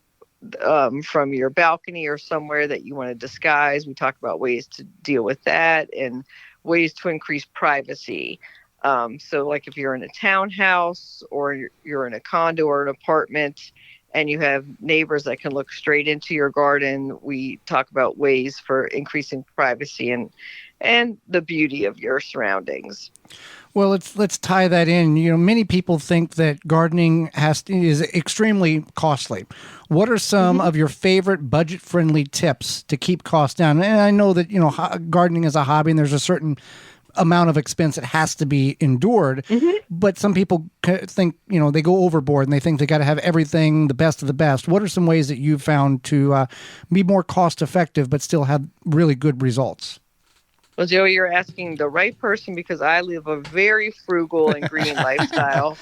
from your balcony or somewhere that you want to disguise, we talk about ways to deal with that and ways to increase privacy. So like if you're in a townhouse or you're in a condo or an apartment and you have neighbors that can look straight into your garden, we talk about ways for increasing privacy and the beauty of your surroundings. Well, let's tie that in. Many people think that gardening is extremely costly. What are some of your favorite budget-friendly tips to keep costs down? And I know that gardening is a hobby, and there's a certain amount of expense that has to be endured. But some people think they go overboard and they think they got to have everything, the best of the best. What are some ways that you've found to be more cost-effective but still have really good results? Well, Joey, you're asking the right person because I live a very frugal and green lifestyle,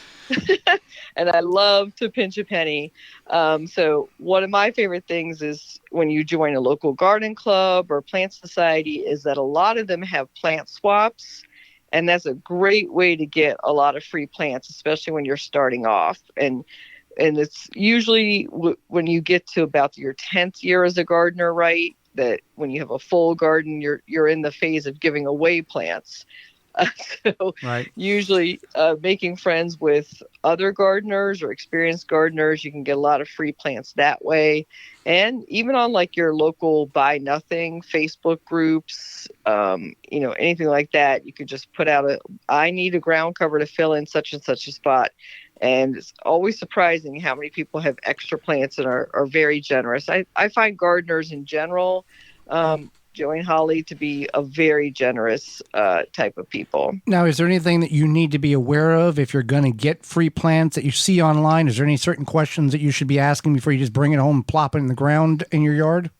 and I love to pinch a penny. So one of my favorite things is when you join a local garden club or plant society is that a lot of them have plant swaps, and that's a great way to get a lot of free plants, especially when you're starting off. And it's usually when you get to about your 10th year as a gardener, right? That when you have a full garden, you're in the phase of giving away plants. Right. Usually making friends with other gardeners or experienced gardeners, you can get a lot of free plants that way. And even on like your local Buy Nothing Facebook groups, anything like that, you could just put out I need a ground cover to fill in such and such a spot. And it's always surprising how many people have extra plants and are very generous. I find gardeners in general, Joey and Holly, to be a very generous type of people. Now, is there anything that you need to be aware of if you're going to get free plants that you see online? Is there any certain questions that you should be asking before you just bring it home and plop it in the ground in your yard?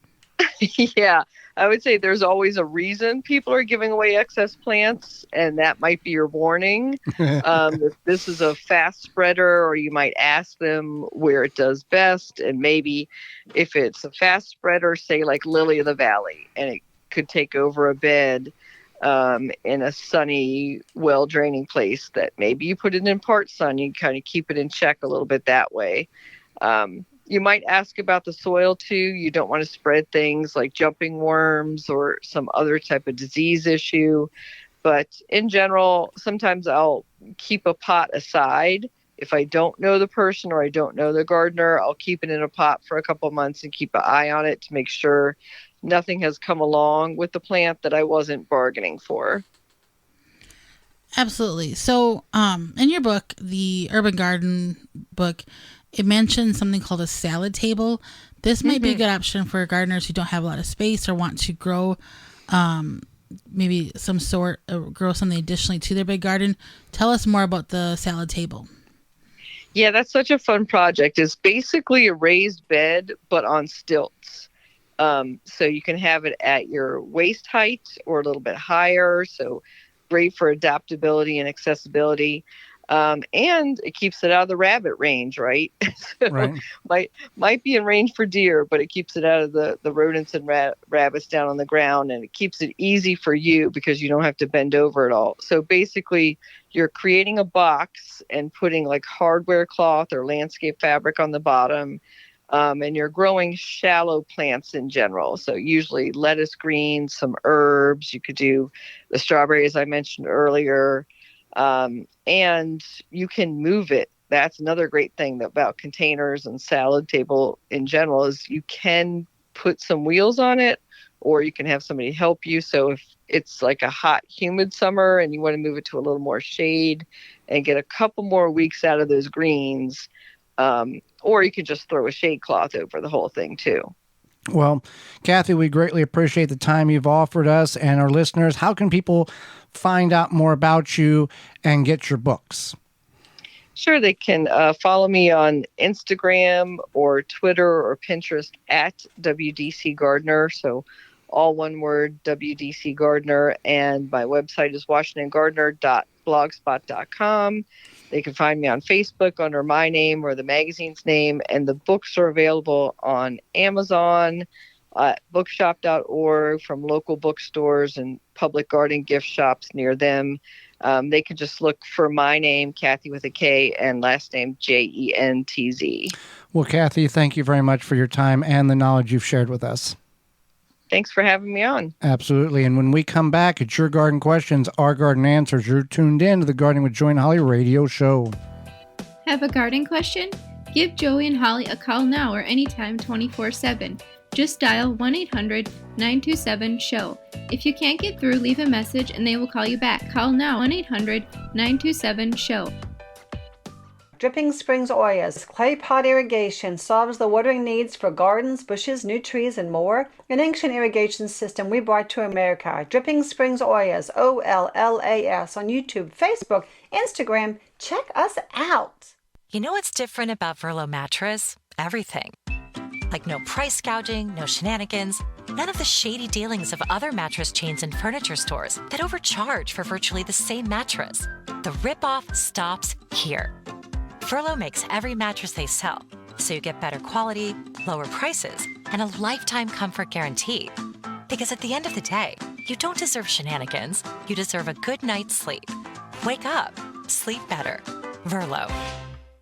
Yeah, I would say there's always a reason people are giving away excess plants, and that might be your warning. If this is a fast spreader, or you might ask them where it does best, and maybe if it's a fast spreader, say like Lily of the Valley, and it could take over a bed in a sunny, well-draining place, that maybe you put it in part sun, you kind of keep it in check a little bit that way. You might ask about the soil too. You don't want to spread things like jumping worms or some other type of disease issue. But in general, sometimes I'll keep a pot aside. If I don't know the person or I don't know the gardener, I'll keep it in a pot for a couple of months and keep an eye on it to make sure nothing has come along with the plant that I wasn't bargaining for. Absolutely. So in your book, the Urban Garden book, it mentions something called a salad table. This might be a good option for gardeners who don't have a lot of space or want to grow maybe grow something additionally to their big garden. Tell us more about the salad table. Yeah, that's such a fun project. It's basically a raised bed, but on stilts. So you can have it at your waist height or a little bit higher. So great for adaptability and accessibility. And it keeps it out of the rabbit range, right? So right. Might be in range for deer, but it keeps it out of the rodents and rabbits down on the ground, and it keeps it easy for you because you don't have to bend over at all. So basically, you're creating a box and putting like hardware cloth or landscape fabric on the bottom, and you're growing shallow plants in general. So usually lettuce greens, some herbs. You could do the strawberries I mentioned earlier. And you can move it. That's another great thing about containers and salad table in general is you can put some wheels on it, or you can have somebody help you. So if it's like a hot, humid summer and you want to move it to a little more shade and get a couple more weeks out of those greens, or you can just throw a shade cloth over the whole thing too. Well, Kathy, we greatly appreciate the time you've offered us and our listeners. How can people find out more about you and get your books? Sure, they can follow me on Instagram or Twitter or Pinterest at WDC Gardener. So all one word, WDC Gardener. And my website is washingtongardener.blogspot.com. They can find me on Facebook under my name or the magazine's name, and the books are available on Amazon, bookshop.org, from local bookstores and public garden gift shops near them. They can just look for my name, Kathy with a K, and last name Jentz. Well, Kathy, thank you very much for your time and the knowledge you've shared with us. Thanks for having me on. Absolutely. And when we come back, it's Your Garden Questions, Our Garden Answers. You're tuned in to the Gardening with Joy and Holly radio show. Have a garden question? Give Joey and Holly a call now or anytime 24/7. Just dial 1-800-927-SHOW. If you can't get through, leave a message and they will call you back. Call now 1-800-927-SHOW. Dripping Springs Oyas clay pot irrigation solves the watering needs for gardens, bushes, new trees, and more. An ancient irrigation system we brought to America. Dripping Springs Oyas, OLLAS, on YouTube, Facebook, Instagram. Check us out. You know what's different about Verlo mattress? Everything. Like no price gouging, no shenanigans, none of the shady dealings of other mattress chains and furniture stores that overcharge for virtually the same mattress. The ripoff stops here. Verlo makes every mattress they sell, so you get better quality, lower prices, and a lifetime comfort guarantee. Because at the end of the day, you don't deserve shenanigans, you deserve a good night's sleep. Wake up, sleep better. Verlo.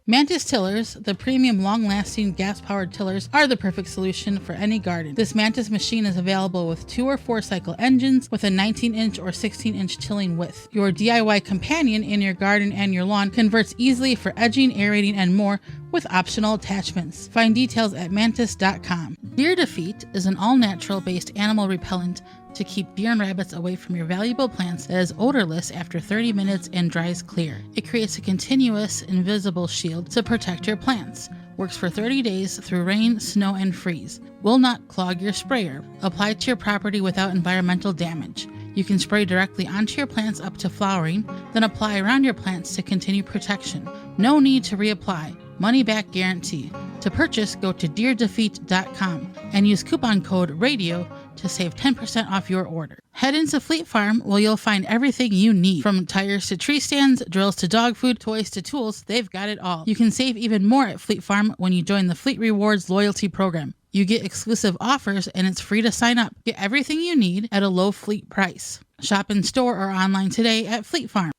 Mantis tillers, the premium long-lasting gas-powered tillers, are the perfect solution for any garden. This Mantis machine is available with 2 or 4 cycle engines with a 19-inch or 16-inch tilling width. Your DIY companion in your garden and your lawn converts easily for edging, aerating, and more with optional attachments. Find details at mantis.com. Deer Defeat is an all-natural based animal repellent to keep deer and rabbits away from your valuable plants that is odorless after 30 minutes and dries clear. It creates a continuous, invisible shield to protect your plants. Works for 30 days through rain, snow, and freeze. Will not clog your sprayer. Apply to your property without environmental damage. You can spray directly onto your plants up to flowering, then apply around your plants to continue protection. No need to reapply. Money back guarantee. To purchase, go to deerdefeat.com and use coupon code RADIO to save 10% off your order. Head into Fleet Farm where you'll find everything you need. From tires to tree stands, drills to dog food, toys to tools, they've got it all. You can save even more at Fleet Farm when you join the Fleet Rewards loyalty program. You get exclusive offers and it's free to sign up. Get everything you need at a low fleet price. Shop in store or online today at Fleet Farm.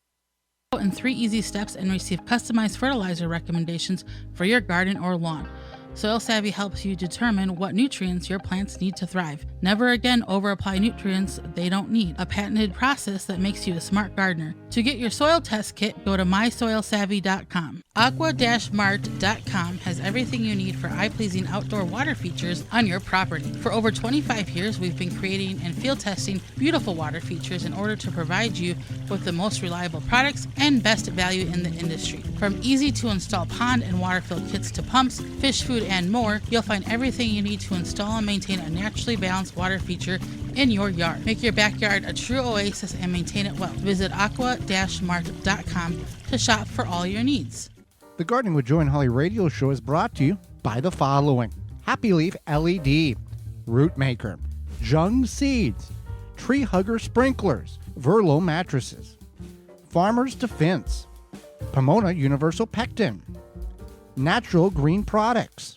In 3 easy steps and receive customized fertilizer recommendations for your garden or lawn. Soil Savvy helps you determine what nutrients your plants need to thrive. Never again over-apply nutrients they don't need. A patented process that makes you a smart gardener. To get your soil test kit, go to mysoilsavvy.com. Aqua-mart.com has everything you need for eye-pleasing outdoor water features on your property. For over 25 years, we've been creating and field testing beautiful water features in order to provide you with the most reliable products and best value in the industry. From easy-to-install pond and water-filled kits to pumps, fish food, and more, you'll find everything you need to install and maintain a naturally balanced water feature in your yard. Make your backyard a true oasis and maintain it well. Visit aqua-mart.com to shop for all your needs. The Gardening with Joy and Holly radio show is brought to you by the following: Happy Leaf LED, Root Maker, Jung Seeds, Tree Hugger Sprinklers, Verlo Mattresses, Farmer's Defense, Pomona Universal Pectin, Natural Green Products,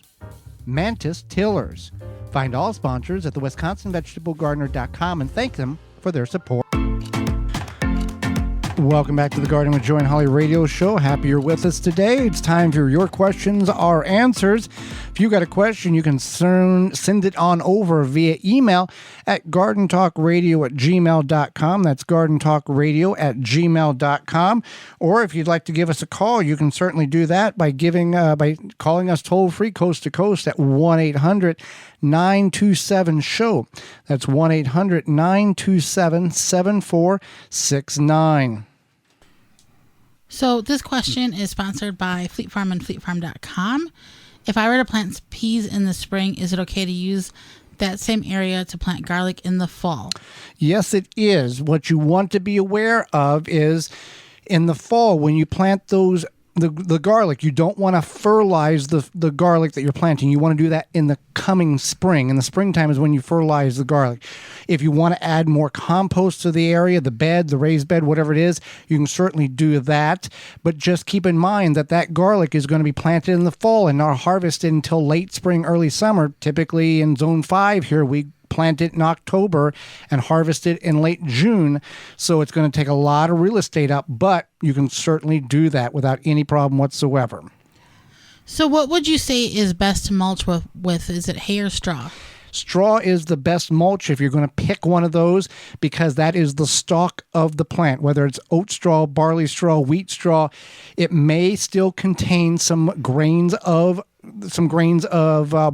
Mantis Tillers. Find all sponsors at the WisconsinVegetableGardener.com and thank them for their support. Welcome back to the Gardening with Joy and Holly radio show. Happy you're with us today. It's time for your questions, our answers. If you got a question, you can send it on over via email at gardentalkradio@gmail.com. That's gardentalkradio@gmail.com. Or if you'd like to give us a call, you can certainly do that by calling us toll free coast to coast at 1-800-927-SHOW. That's 1-800-927-7469. So this question is sponsored by Fleet Farm and fleetfarm.com. If I were to plant peas in the spring, is it okay to use that same area to plant garlic in the fall? Yes, it is. What you want to be aware of is in the fall, when you plant those the garlic, you don't want to fertilize the garlic that you're planting. You want to do that in the coming spring. In the springtime is when you fertilize the garlic. If you want to add more compost to the area, the bed, the raised bed, whatever it is, you can certainly do that. But just keep in mind that garlic is going to be planted in the fall and not harvested until late spring, early summer. Typically in Zone 5 here, we plant it in October and harvest it in late June. So it's going to take a lot of real estate up, but you can certainly do that without any problem whatsoever. So what would you say is best to mulch with? Is it hay or straw? Straw is the best mulch if you're going to pick one of those, because that is the stalk of the plant, whether it's oat straw, barley straw, wheat straw. It may still contain some grains of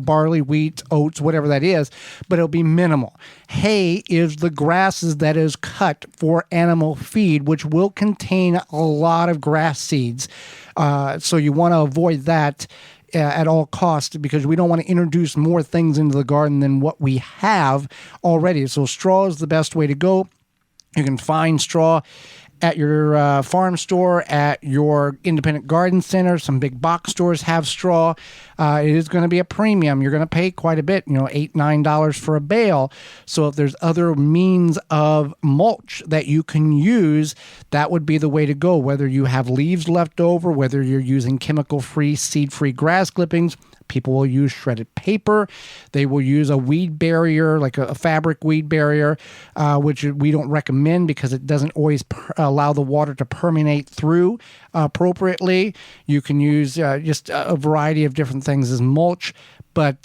barley, wheat, oats, whatever that is, but it'll be minimal. Hay is the grasses that is cut for animal feed, which will contain a lot of grass seeds. So you want to avoid that at all costs, because we don't want to introduce more things into the garden than what we have already. So straw is the best way to go. You can find straw at your farm store, at your independent garden center. Some big box stores have straw. It is going to be a premium. You're going to pay quite a bit, $8, $9 for a bale. So if there's other means of mulch that you can use, that would be the way to go. Whether you have leaves left over, whether you're using chemical-free, seed-free grass clippings, people will use shredded paper. They will use a weed barrier, like a fabric weed barrier, which we don't recommend because it doesn't always allow the water to permeate through appropriately. You can use just a variety of different things as mulch, but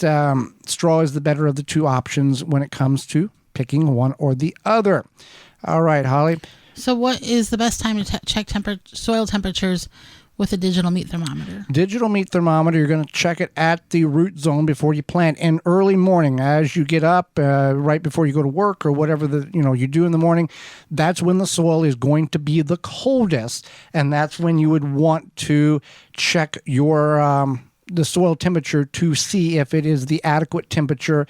straw is the better of the two options when it comes to picking one or the other. All right, Holly. So what is the best time to check soil temperatures with a digital meat thermometer? Digital meat thermometer, you're going to check it at the root zone before you plant. And early morning, as you get up, right before you go to work or whatever you do in the morning, that's when the soil is going to be the coldest, and that's when you would want to check your the soil temperature to see if it is the adequate temperature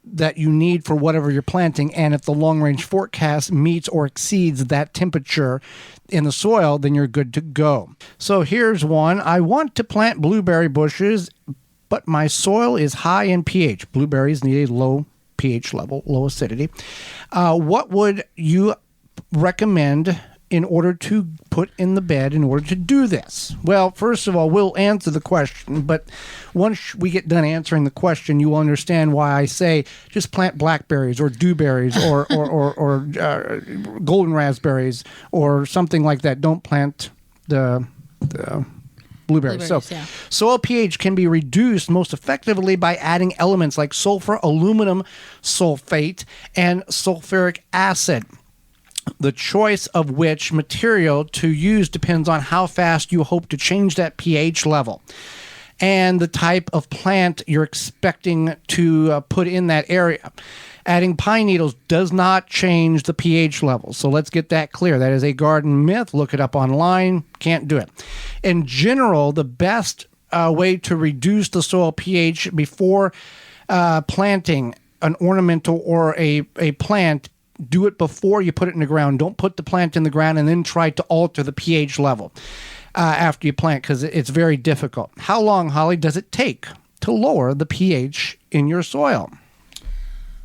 that you need for whatever you're planting. And if the long-range forecast meets or exceeds that temperature in the soil, then you're good to go. So here's one. I want to plant blueberry bushes, but my soil is high in pH. Blueberries need a low pH level, low acidity. What would you recommend in order to put in the bed in order to do this? Well, first of all, we'll answer the question, but once we get done answering the question, you will understand why I say just plant blackberries or dewberries or golden raspberries or something like that. Don't plant the blueberries. So, yeah. Soil pH can be reduced most effectively by adding elements like sulfur, aluminum sulfate, and sulfuric acid. The choice of which material to use depends on how fast you hope to change that pH level and the type of plant you're expecting to put in that area. Adding pine needles does not change the pH level. So let's get that clear. That is a garden myth. Look it up online. Can't do it. In general, the best way to reduce the soil pH before planting an ornamental or a plant, do it before you put it in the ground. Don't put the plant in the ground and then try to alter the pH level after you plant, because it's very difficult. How long, Holly, does it take to lower the pH in your soil?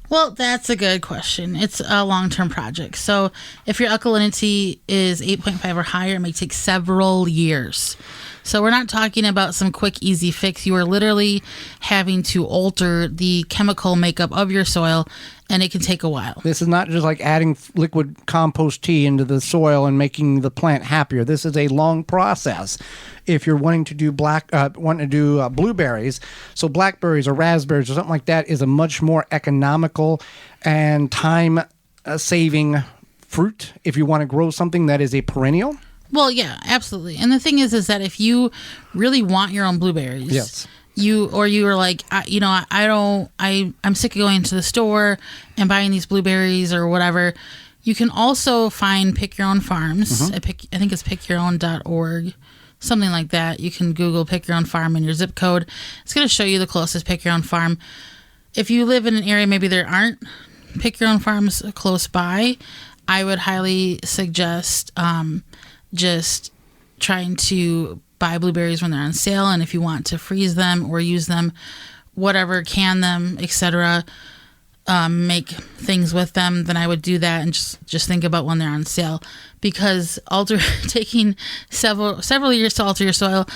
Well, that's a good question. It's a long-term project. So if your alkalinity is 8.5 or higher, it may take several years. So we're not talking about some quick, easy fix. You are literally having to alter the chemical makeup of your soil, and it can take a while. This is not just like adding liquid compost tea into the soil and making the plant happier. This is a long process. If you're wanting to do blueberries, so blackberries or raspberries or something like that is a much more economical and time-saving fruit if you want to grow something that is a perennial. Well, yeah, absolutely. And the thing is that if you really want your own blueberries, yes, you were like, I'm sick of going to the store and buying these blueberries or whatever. You can also find Pick Your Own Farms. I think it's pickyourown.org, something like that. You can Google Pick Your Own Farm and your zip code. It's going to show you the closest Pick Your Own Farm. If you live in an area maybe there aren't Pick Your Own Farms close by, I would highly suggest just trying to buy blueberries when they're on sale, and if you want to freeze them or use them, whatever, can them, etc., make things with them, then I would do that, and just think about when they're on sale, because taking several years to alter your soil,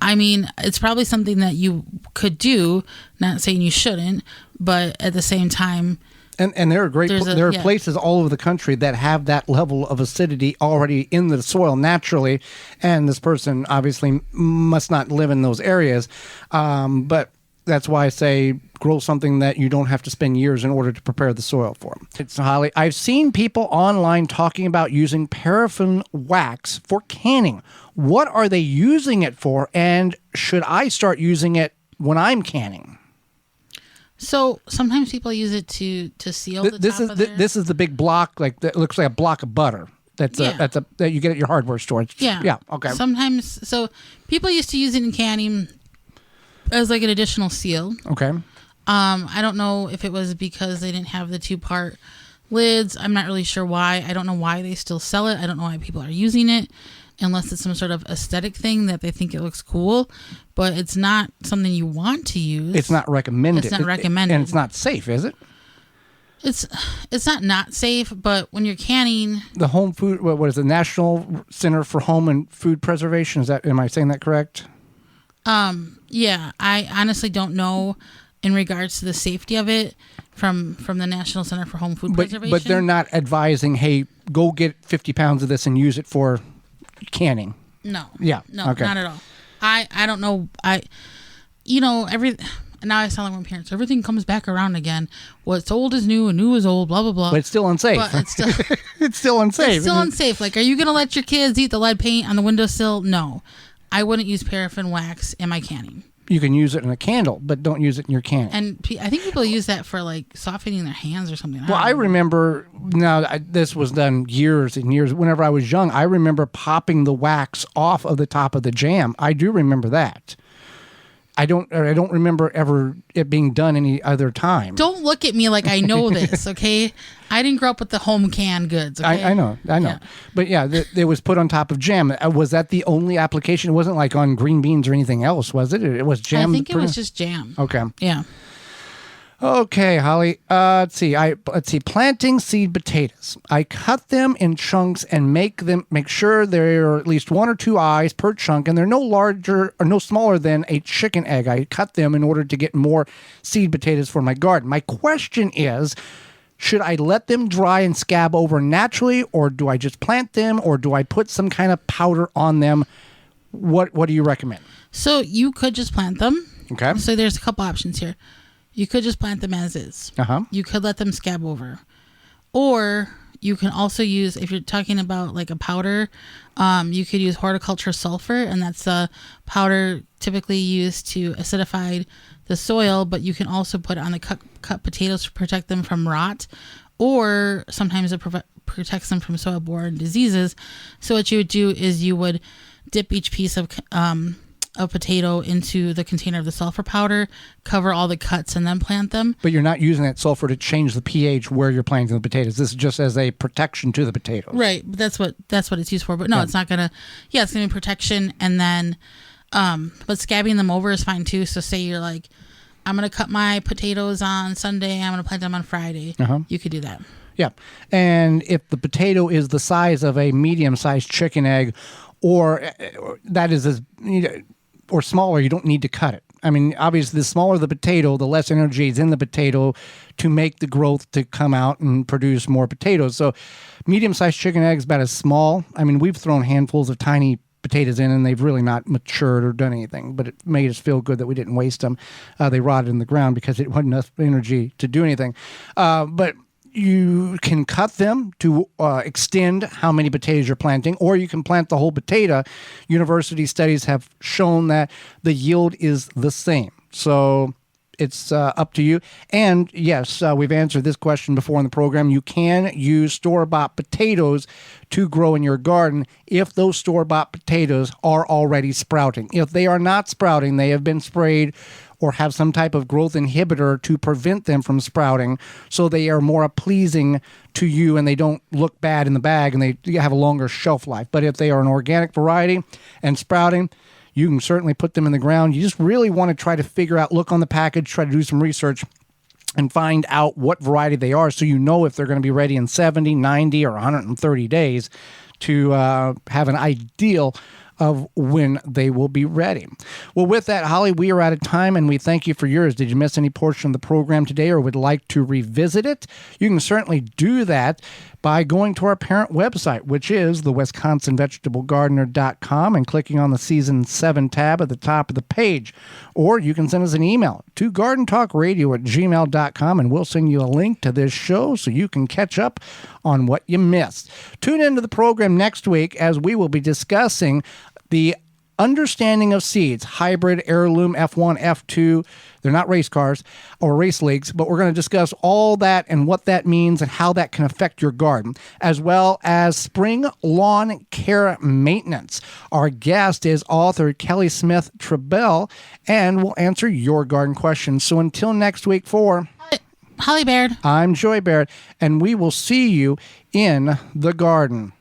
I mean, it's probably something that you could do, not saying you shouldn't, but at the same time, and there are places all over the country that have that level of acidity already in the soil naturally, and this person obviously must not live in those areas, but that's why I say grow something that you don't have to spend years in order to prepare the soil for. It's Holly. I've seen people online talking about using paraffin wax for canning. What are they using it for, and should I start using it when I'm canning? So sometimes people use it to seal the top of their... This is the big block, like that looks like a block of butter. That you get at your hardware store. Yeah. Okay. Sometimes, so people used to use it in canning as like an additional seal. Okay. I don't know if it was because they didn't have the 2-part lids. I'm not really sure why. I don't know why they still sell it. I don't know why people are using it, unless it's some sort of aesthetic thing that they think it looks cool, but it's not something you want to use. It's not recommended. It's not recommended. And it's not safe, is it? It's not safe, but when you're canning... The Home Food, what is it, National Center for Home and Food Preservation, am I saying that correct? Yeah, I honestly don't know in regards to the safety of it from the National Center for Home Food Preservation. But they're not advising, hey, go get 50 pounds of this and use it for canning. No. Yeah. No, okay. not at all. I don't know. Now I sound like my parents. Everything comes back around again. What's old is new and new is old, blah, blah, blah. But it's still unsafe. But it's still, it's still unsafe. It's still unsafe. Like, are you going to let your kids eat the lead paint on the windowsill? No. I wouldn't use paraffin wax in my canning. You can use it in a candle, but don't use it in your canning. And I think people use that for like softening their hands or something. I remember, this was done years and years. Whenever I was young, I remember popping the wax off of the top of the jam. I do remember that. I don't remember ever it being done any other time. Don't look at me like I know this, okay? I didn't grow up with the home canned goods, okay? I know. Yeah. But yeah, it was put on top of jam. Was that the only application? It wasn't like on green beans or anything else, was it? It was jam? I think it was just jam. Okay. Yeah. Okay, Holly. Let's see. Planting seed potatoes. I cut them in chunks and make sure there are at least 1 or 2 eyes per chunk, and they're no larger or no smaller than a chicken egg. I cut them in order to get more seed potatoes for my garden. My question is, should I let them dry and scab over naturally, or do I just plant them, or do I put some kind of powder on them? What do you recommend? So you could just plant them. Okay. So there's a couple options here. You could just plant them as is. Uh-huh. You could let them scab over. Or you can also use, if you're talking about like a powder, you could use horticulture sulfur, and that's a powder typically used to acidify the soil, but you can also put it on the cut potatoes to protect them from rot, or sometimes it protects them from soil-borne diseases. So what you would do is you would dip each piece of potato into the container of the sulfur powder, cover all the cuts, and then plant them. But you're not using that sulfur to change the pH where you're planting the potatoes. This is just as a protection to the potatoes. Right. That's what it's used for. But no, It's not going to... Yeah, it's going to be protection. And then... but scabbing them over is fine too. So say you're like, I'm going to cut my potatoes on Sunday, I'm going to plant them on Friday. Uh-huh. You could do that. Yeah. And if the potato is the size of a medium-sized chicken egg, or that is or smaller, you don't need to cut it. I mean, obviously, the smaller the potato, the less energy is in the potato to make the growth to come out and produce more potatoes. So medium-sized chicken eggs about as small. I mean, we've thrown handfuls of tiny potatoes in, and they've really not matured or done anything, but it made us feel good that we didn't waste them. They rotted in the ground because it wasn't enough energy to do anything. But you can cut them to extend how many potatoes you're planting, or you can plant the whole potato. University studies have shown that the yield is the same. So it's up to you. And yes, we've answered this question before in the program. You can use store-bought potatoes to grow in your garden if those store-bought potatoes are already sprouting. If they are not sprouting, they have been sprayed or have some type of growth inhibitor to prevent them from sprouting, so they are more pleasing to you and they don't look bad in the bag and they have a longer shelf life. But if they are an organic variety and sprouting, you can certainly put them in the ground. You just really want to try to figure out, look on the package, try to do some research and find out what variety they are, so you know if they're going to be ready in 70, 90, or 130 days to have an ideal of when they will be ready. Well, with that, Holly, we are out of time, and we thank you for yours. Did you miss any portion of the program today or would like to revisit it? You can certainly do that by going to our parent website, which is the WisconsinVegetableGardener.com, and clicking on the Season 7 tab at the top of the page. Or you can send us an email to gardentalkradio@gmail.com, and we'll send you a link to this show so you can catch up on what you missed. Tune into the program next week as we will be discussing the understanding of seeds, hybrid, heirloom, F1, F2. They're not race cars or race leagues, but we're going to discuss all that and what that means and how that can affect your garden, as well as spring lawn care maintenance. Our guest is author Kelly Smith Trebell, and will answer your garden questions. So until next week, for Holly Baird, I'm Joy Baird, and we will see you in the garden.